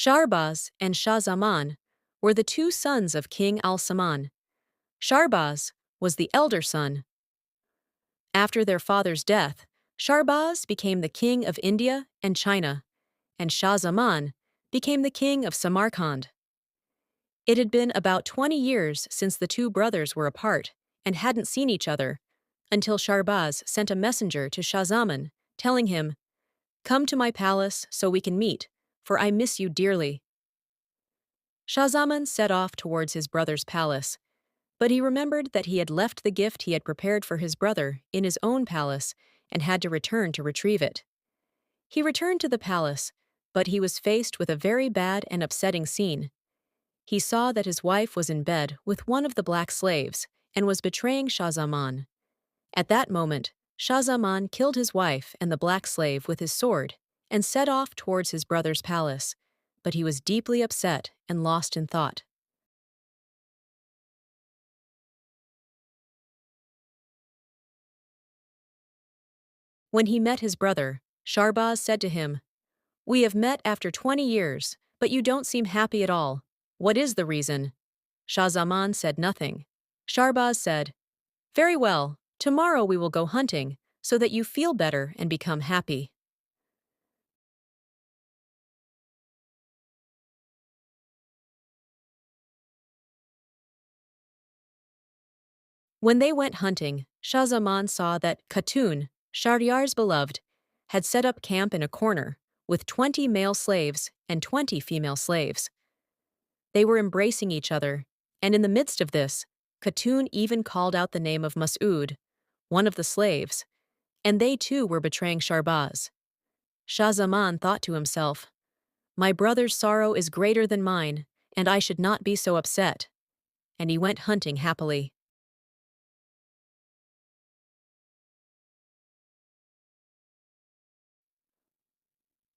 Shahrbaz and Shah Zaman were the two sons of King al-Saman. Shahrbaz was the elder son. After their father's death, Shahrbaz became the king of India and China, and Shah Zaman became the king of Samarkand. It had been about 20 years since the two brothers were apart and hadn't seen each other, until Shahrbaz sent a messenger to Shah Zaman, telling him, "Come to my palace so we can meet, for I miss you dearly." Shah Zaman set off towards his brother's palace, but he remembered that he had left the gift he had prepared for his brother in his own palace and had to return to retrieve it. He returned to the palace, but he was faced with a very bad and upsetting scene. He saw that his wife was in bed with one of the black slaves and was betraying Shah Zaman. At that moment, Shah Zaman killed his wife and the black slave with his sword and set off towards his brother's palace, but he was deeply upset and lost in thought. When he met his brother, Shahrbaz said to him, "We have met after 20 years, but you don't seem happy at all. What is the reason?" Shah Zaman said nothing. Shahrbaz said, "Very well, tomorrow we will go hunting, so that you feel better and become happy." When they went hunting, Shah Zaman saw that Khatun, Shahriyar's beloved, had set up camp in a corner, with 20 male slaves and 20 female slaves. They were embracing each other, and in the midst of this, Khatun even called out the name of Mas'ud, one of the slaves, and they too were betraying Shahrbaz. Shah Zaman thought to himself, "My brother's sorrow is greater than mine, and I should not be so upset." And he went hunting happily.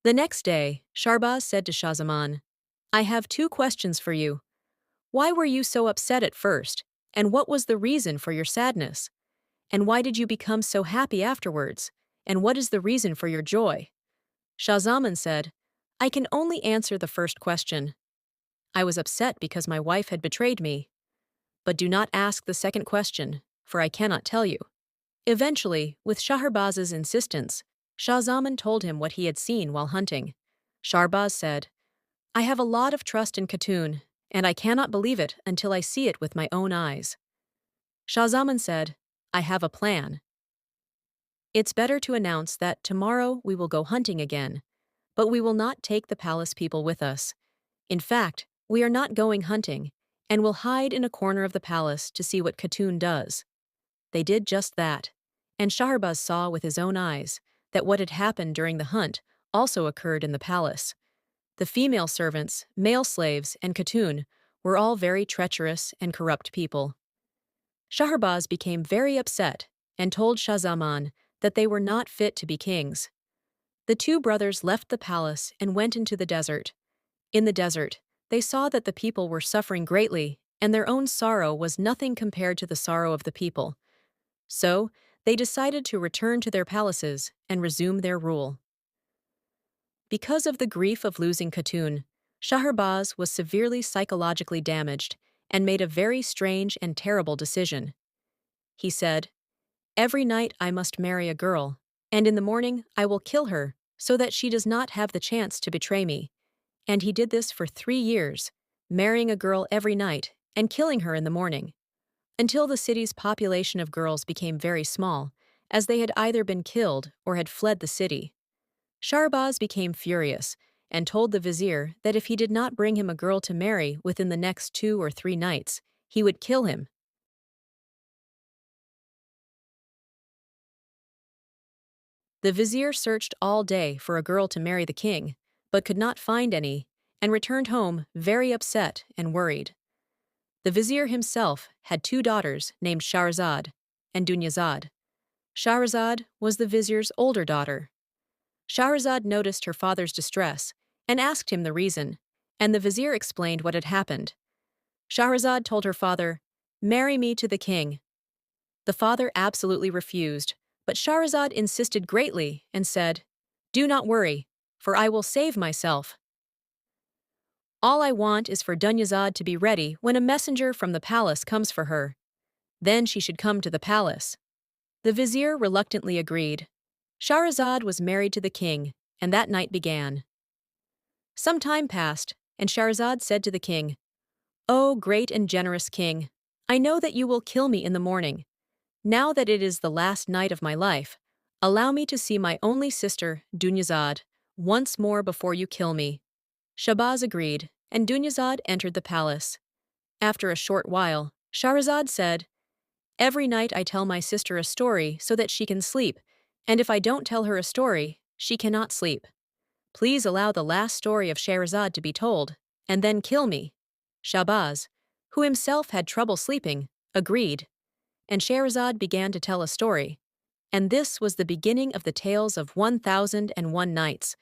The next day, Shahrbaz said to Shah Zaman, "I have two questions for you. Why were you so upset at first, and what was the reason for your sadness? And why did you become so happy afterwards, and what is the reason for your joy?" Shah Zaman said, "I can only answer the first question. I was upset because my wife had betrayed me. But do not ask the second question, for I cannot tell you." Eventually, with Shahrbaz's insistence, Shah Zaman told him what he had seen while hunting. Shahrbaz said, "I have a lot of trust in Khatun, and I cannot believe it until I see it with my own eyes." Shah Zaman said, "I have a plan. It's better to announce that tomorrow we will go hunting again, but we will not take the palace people with us. In fact, we are not going hunting, and will hide in a corner of the palace to see what Khatun does." They did just that, and Shahrbaz saw with his own eyes that what had happened during the hunt also occurred in the palace. The female servants, male slaves, and Khatun were all very treacherous and corrupt people. Shahrbaz became very upset and told Shah Zaman that they were not fit to be kings. The two brothers left the palace and went into the desert. In the desert, they saw that the people were suffering greatly, and their own sorrow was nothing compared to the sorrow of the people. So, they decided to return to their palaces and resume their rule. Because of the grief of losing Khatun, Shahrbaz was severely psychologically damaged and made a very strange and terrible decision. He said, "Every night I must marry a girl, and in the morning I will kill her so that she does not have the chance to betray me." And he did this for 3 years, marrying a girl every night and killing her in the morning, until the city's population of girls became very small, as they had either been killed or had fled the city. Shahrbaz became furious and told the vizier that if he did not bring him a girl to marry within the next 2 or 3 nights, he would kill him. The vizier searched all day for a girl to marry the king, but could not find any, and returned home very upset and worried. The vizier himself had 2 daughters named Shahrazad and Dunyazad. Shahrazad was the vizier's older daughter. Shahrazad noticed her father's distress and asked him the reason, and the vizier explained what had happened. Shahrazad told her father, "Marry me to the king." The father absolutely refused, but Shahrazad insisted greatly and said, "Do not worry, for I will save myself." All I want is for Dunyazad to be ready when a messenger from the palace comes for her. Then she should come to the palace. The vizier reluctantly agreed. Shahrazad was married to the king, and that night began. Some time passed, and Shahrazad said to the king, "O great and generous king, I know that you will kill me in the morning. Now that it is the last night of my life, allow me to see my only sister, Dunyazad, once more before you kill me." Shahbaz agreed, and Dunyazad entered the palace. After a short while, Shahrazad said, "Every night I tell my sister a story so that she can sleep, and if I don't tell her a story, she cannot sleep. Please allow the last story of Shahrazad to be told, and then kill me." Shahbaz, who himself had trouble sleeping, agreed, and Shahrazad began to tell a story. And this was the beginning of the tales of 1001 Nights,